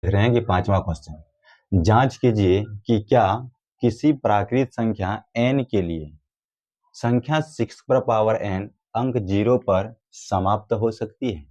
देख रहे हैं कि 5वां क्वेश्चन, जांच कीजिए कि क्या किसी प्राकृत संख्या n के लिए संख्या 6 पर पावर n अंक 0 पर समाप्त हो सकती है।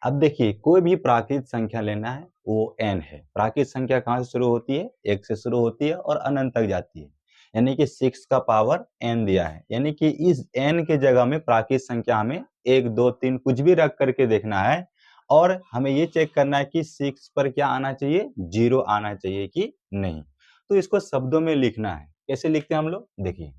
अब देखिए, कोई भी प्राकृत संख्या लेना है, वो n है। प्राकृत संख्या कहाँ से शुरू होती है? 1 से शुरू होती है और अनंत तक जाती है, यानी कि 6 का पावर n दिया है, यानी कि इस n के जगह में प्राकृत संख्या हमें 1 2 3 कुछ भी रख करके देखना है, और हमें ये चेक करना है कि 6 पर क्या आना चाहिए, 0 आना चाहिए कि नहीं। तो इसको शब्दों में लिखना है। कैसे लिखते हैं हम लोग? देखिए,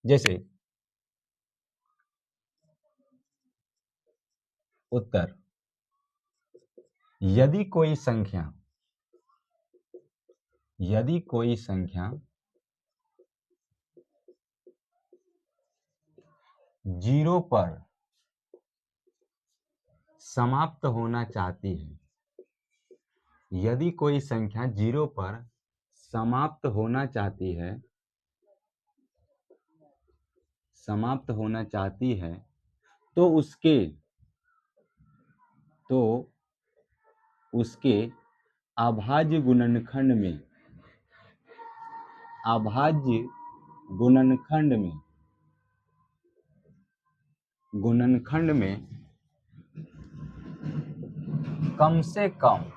जैसे उत्तर, यदि कोई संख्या 0 पर समाप्त होना चाहती है, यदि कोई संख्या 0 पर समाप्त होना चाहती है, तो उसके अभाज्य गुणनखंड में कम से कम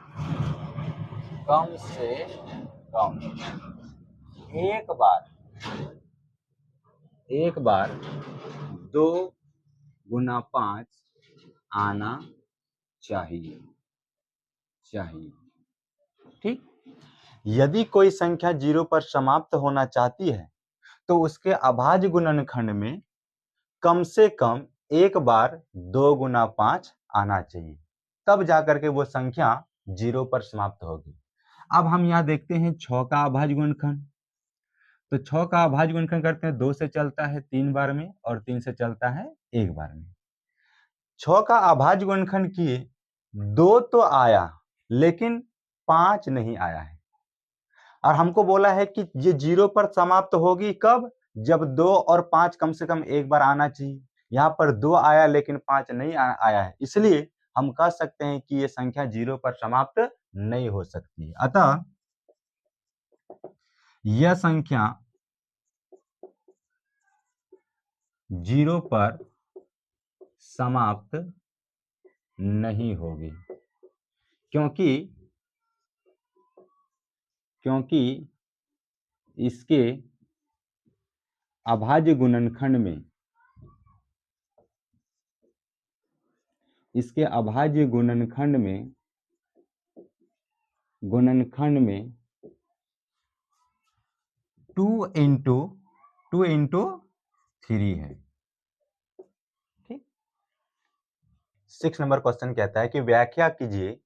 एक बार 2 गुना 5 आना चाहिए। ठीक। यदि कोई संख्या 0 पर समाप्त होना चाहती है, तो उसके अभाज्य गुणनखंड में कम से कम एक बार 2 गुना 5 आना चाहिए, तब जाकर के वो संख्या 0 पर समाप्त होगी। अब हम यहाँ देखते हैं 6 का अभाज्य गुणनखंड। तो 6 का अभाज्य गुणनखंड करते हैं, 2 से चलता है 3 बार में और 3 से चलता है 1 बार में। 6 का अभाज्य गुणनखंड किए, 2 तो आया लेकिन 5 नहीं आया है, और हमको बोला है कि ये 0 पर समाप्त होगी कब? जब 2 और 5 कम से कम एक बार आना चाहिए। यहाँ पर 2 आया लेकिन 5 नहीं आया है, इसलिए हम कह सकते हैं कि ये संख्या 0 पर समाप्त नहीं हो सकती। अतः यह संख्या 0 पर समाप्त नहीं होगी, क्योंकि इसके अभाज्य गुणनखंड में 2 इंटू 3 है। ठीक। 6 नंबर क्वेश्चन कहता है कि व्याख्या कीजिए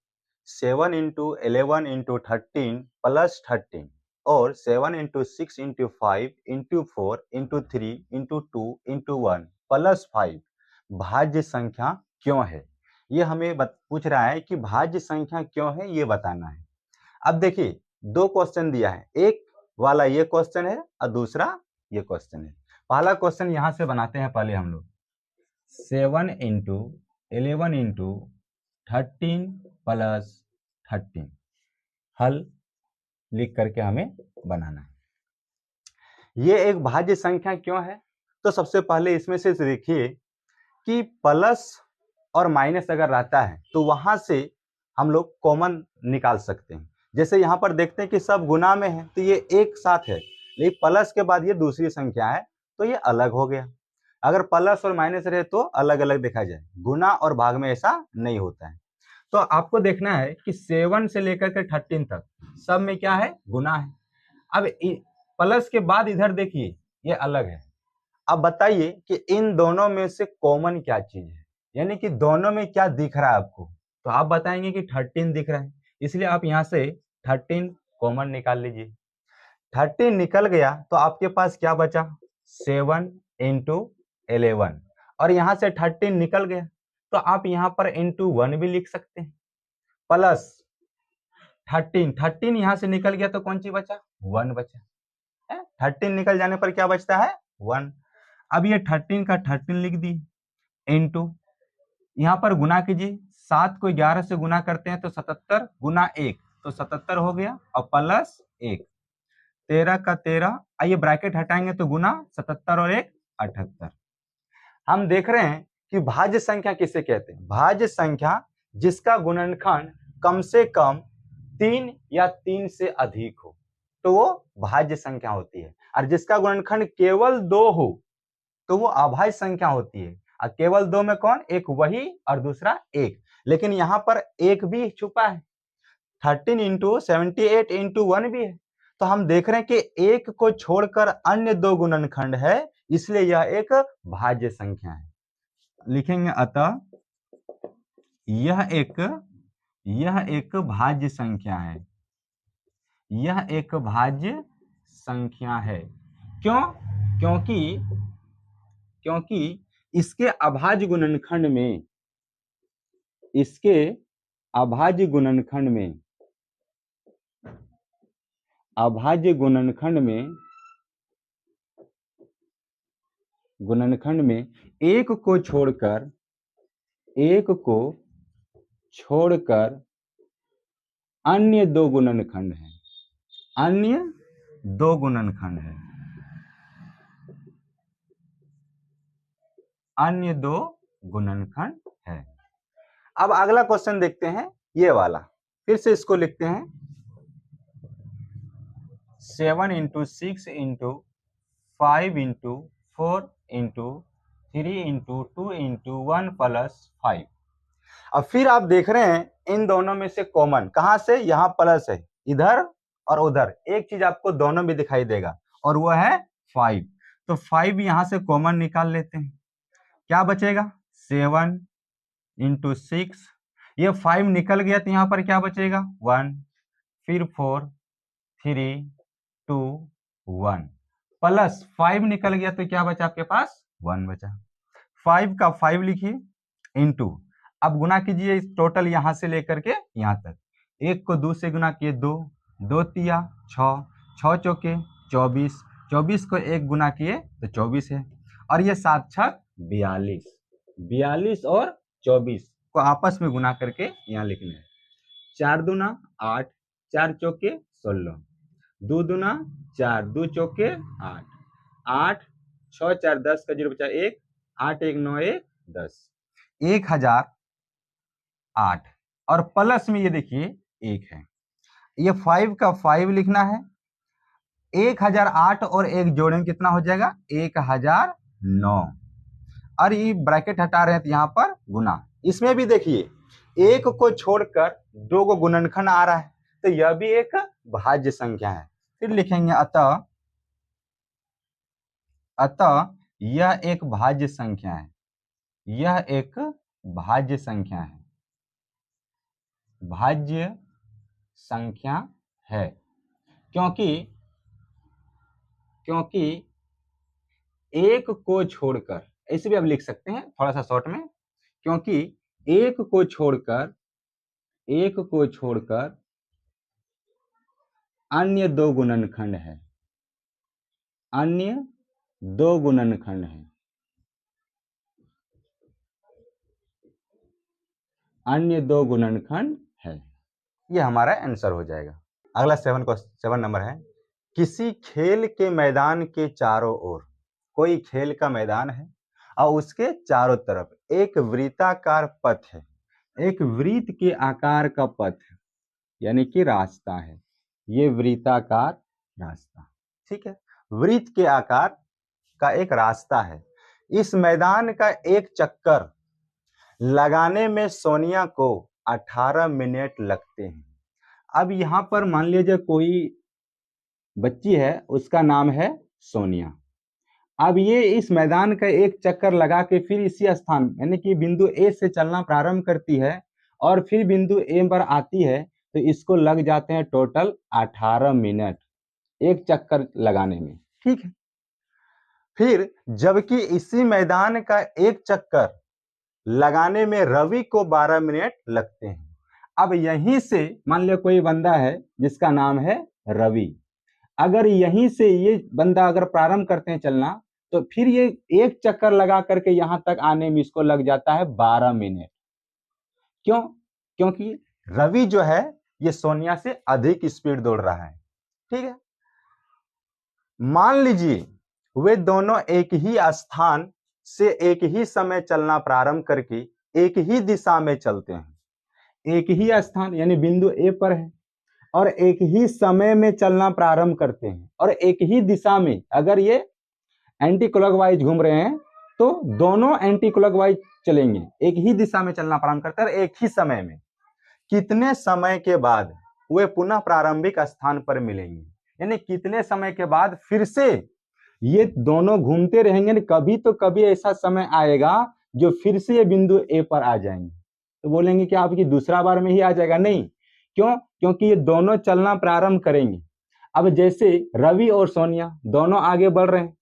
7 इंटू 11 इंटू 13 प्लस 13 और 7 into 6 into 5 into 4 into 3 into 2 into 1 plus 5 भाज्य संख्या क्यों है। ये हमें पूछ रहा है कि भाज्य संख्या क्यों है, ये बताना है। अब देखिए, 2 क्वेश्चन दिया है, एक वाला ये क्वेश्चन है और दूसरा ये क्वेश्चन है। पहला क्वेश्चन यहां से बनाते हैं पहले हम लोग। 7 इंटू 11 इंटू 13 प्लस 13 हल लिख करके हमें बनाना है। ये एक भाज्य संख्या क्यों है? तो सबसे पहले इसमें से देखिए कि प्लस और माइनस अगर रहता है तो वहां से हम लोग कॉमन निकाल सकते हैं। जैसे यहाँ पर देखते हैं कि सब गुना में है, तो ये एक साथ है, लेकिन प्लस के बाद ये दूसरी संख्या है तो ये अलग हो गया। अगर प्लस और माइनस रहे तो अलग अलग देखा जाए, गुना और भाग में ऐसा नहीं होता है। तो आपको देखना है कि 7 से लेकर के 13 तक सब में क्या है, गुना है। अब प्लस के बाद इधर देखिए ये अलग है। अब बताइए कि इन दोनों में से कॉमन क्या चीज है, यानी कि दोनों में क्या दिख रहा है आपको। तो आप बताएंगे कि 13 दिख रहा है, इसलिए आप यहां से 13 कॉमन निकाल लीजिए। 13 निकल गया तो आपके पास क्या बचा, 7 इंटू 11, और यहां से 13 निकल गया तो आप यहां पर इंटू 1 भी लिख सकते हैं, प्लस 13 यहां से निकल गया तो कौन सी बचा, 1 बचा। 13 निकल जाने पर क्या बचता है, 1। अब ये 13 का 13 लिख दी, इंटू यहां पर गुना कीजिए, 7 को 11 से गुना करते हैं तो 77 गुना 1 तो 77 हो गया और प्लस 1, 13 का 13, आइए ब्रैकेट हटाएंगे तो गुना 77 और 1 78। हम देख रहे हैं कि भाज्य संख्या किसे कहते हैं? भाज्य संख्या जिसका गुणनखंड कम से कम 3 या 3 से अधिक हो तो वो भाज्य संख्या होती है, और जिसका गुणनखंड केवल 2 हो तो वो अभाज्य संख्या होती है। और केवल 2 में कौन? एक वही और दूसरा 1, लेकिन यहाँ पर 1 भी छुपा है, 13 इंटू 78 इंटू 1 भी है। तो हम देख रहे हैं कि 1 को छोड़कर अन्य 2 गुणनखंड है, इसलिए यह एक भाज्य संख्या है। लिखेंगे अतः यह एक भाज्य संख्या है, यह एक भाज्य संख्या है। क्यों? क्योंकि इसके अभाज्य गुणनखंड में, अभाज्य गुणनखंड में एक को छोड़कर अन्य 2 गुणनखंड हैं, अन्य 2 गुणनखंड है, अन्य 2 गुणनखंड है। अब अगला क्वेश्चन देखते हैं, ये वाला फिर से इसको लिखते हैं 7 into 6 into 5 into 4 into 3 into 2 into 1 plus 5। अब फिर आप देख रहे हैं इन दोनों में से कॉमन कहां से? यहां प्लस है, इधर और उधर एक चीज आपको दोनों में दिखाई देगा और वो है 5। तो 5 यहां से कॉमन निकाल लेते हैं, क्या बचेगा? 7 इंटू 6, ये 5 निकल गया तो यहां पर क्या बचेगा? 1, फिर 4, 3, 2, 1 प्लस 5 निकल गया तो क्या बचा आपके पास? 1 बचा। 5 का 5 लिखिए इंटू, अब गुना कीजिए टोटल यहां से लेकर के यहां तक। 1 को 2 से गुना किए 2, 2 तिया 6, 6 चौके 24, 24 को 1 गुना किए तो 24 है, और ये 7 छक 42, 42 और 24 को आपस में गुना करके यहाँ लिखना है। 4 दूना 8, 4 चौके 16, 2 दूना 4, 2 चौके 8, 8 6 4 10 का 0 बचा 1, 8 1 9 1 10, 1008, और प्लस में ये देखिए 1 है, ये 5 का 5 लिखना है। 1008 और 1 जोड़ेंगे कितना हो जाएगा? 1009, और ये ब्रैकेट हटा रहे हैं तो यहाँ पर गुना। इसमें भी देखिए 1 को छोड़कर 2 को गुणनखंड आ रहा है, तो यह भी एक भाज्य संख्या है। फिर लिखेंगे अतः यह एक भाज्य संख्या है, यह एक भाज्य संख्या है, भाज्य संख्या है। क्योंकि 1 को छोड़कर, ऐसे भी आप लिख सकते हैं थोड़ा सा शॉर्ट में, क्योंकि 1 को छोड़कर अन्य 2 गुणनखंड है, अन्य 2 गुणनखंड है, अन्य 2 गुणनखंड है। ये हमारा आंसर हो जाएगा। अगला 7 नंबर है, किसी खेल के मैदान के चारों ओर, कोई खेल का मैदान है और उसके चारों तरफ एक वृत्ताकार पथ है, एक वृत्त के आकार का पथ यानी कि रास्ता है, ये वृत्ताकार रास्ता, ठीक है, वृत्त के आकार का एक रास्ता है। इस मैदान का एक चक्कर लगाने में सोनिया को 18 मिनट लगते हैं। अब यहां पर मान लीजिए कोई बच्ची है, उसका नाम है सोनिया। अब ये इस मैदान का एक चक्कर लगा के फिर इसी स्थान यानी कि बिंदु ए से चलना प्रारंभ करती है और फिर बिंदु ए पर आती है, तो इसको लग जाते हैं टोटल 18 मिनट एक चक्कर लगाने में, ठीक है। फिर जबकि इसी मैदान का एक चक्कर लगाने में रवि को 12 मिनट लगते हैं। अब यहीं से मान लिया कोई बंदा है जिसका नाम है रवि, अगर यहीं से ये बंदा अगर प्रारंभ करते हैं चलना, तो फिर ये एक चक्कर लगा करके यहां तक आने में इसको लग जाता है 12 मिनट। क्यों? क्योंकि रवि जो है ये सोनिया से अधिक स्पीड दौड़ रहा है। ठीक है, मान लीजिए वे दोनों एक ही स्थान से एक ही समय चलना प्रारंभ करके एक ही दिशा में चलते हैं। एक ही स्थान यानी बिंदु ए पर है और एक ही समय में चलना प्रारंभ करते हैं और एक ही दिशा में, अगर ये एंटी क्लॉकवाइज घूम रहे हैं तो दोनों एंटी क्लॉकवाइज चलेंगे, एक ही दिशा में चलना प्रारंभ करते हैं और एक ही समय में। कितने समय के बाद वे पुनः प्रारंभिक स्थान पर मिलेंगे, यानी कितने समय के बाद फिर से ये दोनों घूमते रहेंगे, कभी तो कभी ऐसा समय आएगा जो फिर से ये बिंदु ए पर आ जाएंगे। तो बोलेंगे कि आपकी दूसरा बार में ही आ जाएगा, नहीं। क्यों? क्योंकि ये दोनों चलना प्रारंभ करेंगे। अब जैसे रवि और सोनिया दोनों आगे बढ़ रहे हैं,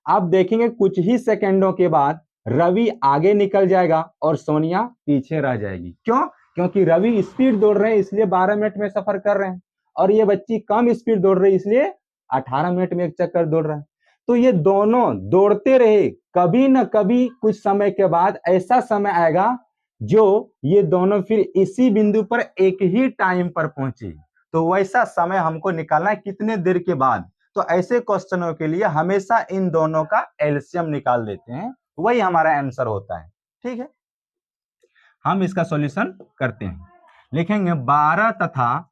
आप देखेंगे कुछ ही सेकंडों के बाद रवि आगे निकल जाएगा और सोनिया पीछे रह जाएगी। क्यों? क्योंकि रवि स्पीड दौड़ रहे हैं इसलिए 12 मिनट में सफर कर रहे हैं और ये बच्ची कम स्पीड दौड़ रही है इसलिए 18 मिनट में एक चक्कर दौड़ रहा है। तो ये दोनों दौड़ते रहे, कभी न कभी कुछ समय के बाद ऐसा समय आएगा जो ये दोनों फिर इसी बिंदु पर एक ही टाइम पर पहुंचे। तो वैसा समय हमको निकालना है कितने देर के बाद। तो ऐसे क्वेश्चनों के लिए हमेशा इन दोनों का एलसीएम निकाल देते हैं, वही हमारा आंसर होता है। ठीक है, हम इसका सॉल्यूशन करते हैं। लिखेंगे 12 तथा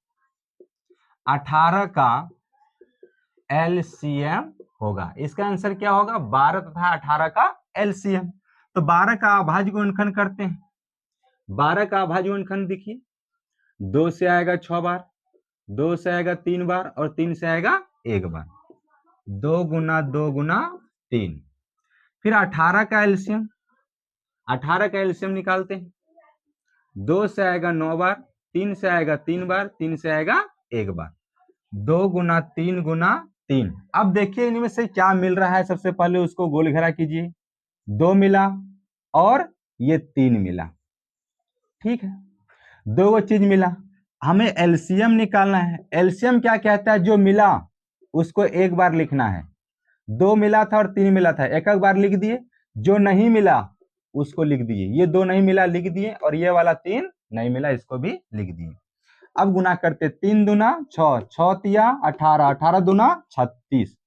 18 का एलसीएम होगा। इसका आंसर क्या होगा? 12 तथा 18 का एलसीएम। तो 12 का अभाज्य गुणनखंड करते हैं। 12 का अभाज्य गुणनखंड देखिए, 2 से आएगा 6 बार, 2 से आएगा 3 बार और 3 से आएगा 1 बार। 2 गुना 2 गुना 3। फिर 18 का एलसीएम, 18 का एलसीएम निकालते हैं। 2 से आएगा 9 बार, 3 से आएगा 3 बार, 3 से आएगा 1 बार। 2 गुना 3 गुना 3। अब देखिए इनमें से क्या मिल रहा है, सबसे पहले उसको गोल घेरा कीजिए। 2 मिला और ये 3 मिला। ठीक है, 2 चीज मिला, हमें एलसीएम निकालना है। एलसीएम क्या कहता है? जो मिला उसको एक बार लिखना है। 2 मिला था और 3 मिला था, एक बार लिख दिए। जो नहीं मिला उसको लिख दिए। ये 2 नहीं मिला लिख दिए और ये वाला 3 नहीं मिला इसको भी लिख दिए। अब गुना करते, 3 दूना 6, 6 तिया 18, 18 दूना 36,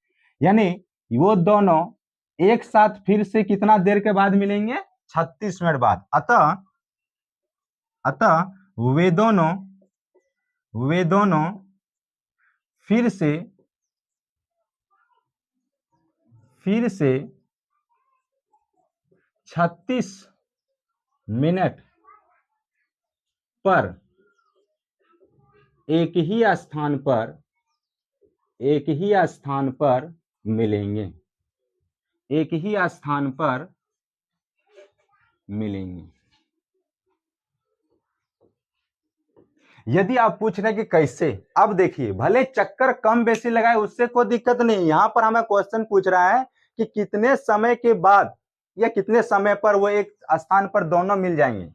यानी वो दोनों एक साथ फिर से कितना देर के बाद मिलेंगे? 36 मिनट बाद। अतः वे दोनों फिर से 36 मिनट पर एक ही स्थान पर मिलेंगे। एक ही स्थान पर मिलेंगे। यदि आप पूछ रहे हैं कि कैसे, अब देखिए भले चक्कर कम बेसी लगाए उससे कोई दिक्कत नहीं। यहां पर हमें क्वेश्चन पूछ रहा है कि कितने समय के बाद या कितने समय पर वो एक स्थान पर दोनों मिल जाएंगे।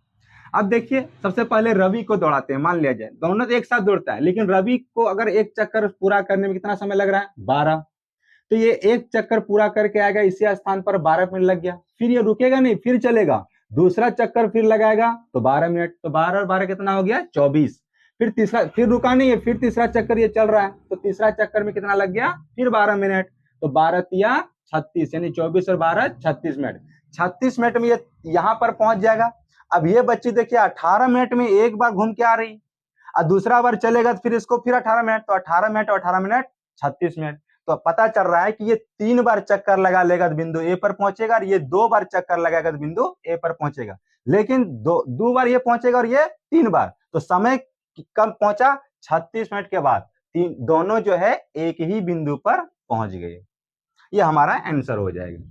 अब देखिए सबसे पहले रवि को दौड़ाते हैं। मान लिया जाए दोनों तो एक साथ दौड़ता है, लेकिन रवि को अगर एक चक्कर पूरा करने में कितना समय लग रहा है? 12। तो ये एक चक्कर पूरा करके आएगा इसी स्थान पर, 12 मिनट लग गया। फिर ये रुकेगा नहीं, फिर चलेगा, दूसरा चक्कर फिर लगाएगा तो 12 मिनट। तो 12 और 12 कितना हो गया? 24। फिर तीसरा, फिर रुका नहीं है, फिर तीसरा चक्कर ये चल रहा है तो तीसरा चक्कर में कितना लग गया? फिर 12 मिनट। तो 12 तिया 36, यानी 24 और 12 36 मिनट। 36 मिनट में ये यहाँ पर पहुंच जाएगा। अब ये बच्ची देखिए 18 मिनट में एक बार घूम के आ रही और दूसरा बार चलेगा तो फिर इसको फिर 18 मिनट, तो 18 मिनट और 18 मिनट 36 मिनट। तो पता चल रहा है कि ये 3 बार चक्कर लगा लेगा तो बिंदु ए पर पहुंचेगा और ये 2 बार चक्कर लगाएगा तो बिंदु ए पर पहुंचेगा। लेकिन 2 बार ये पहुंचेगा और ये 3 बार, तो समय कब पहुंचा? 36 मिनट के बाद। दोनों जो है एक ही बिंदु पर पहुंच गए। ये हमारा आंसर हो जाएगा।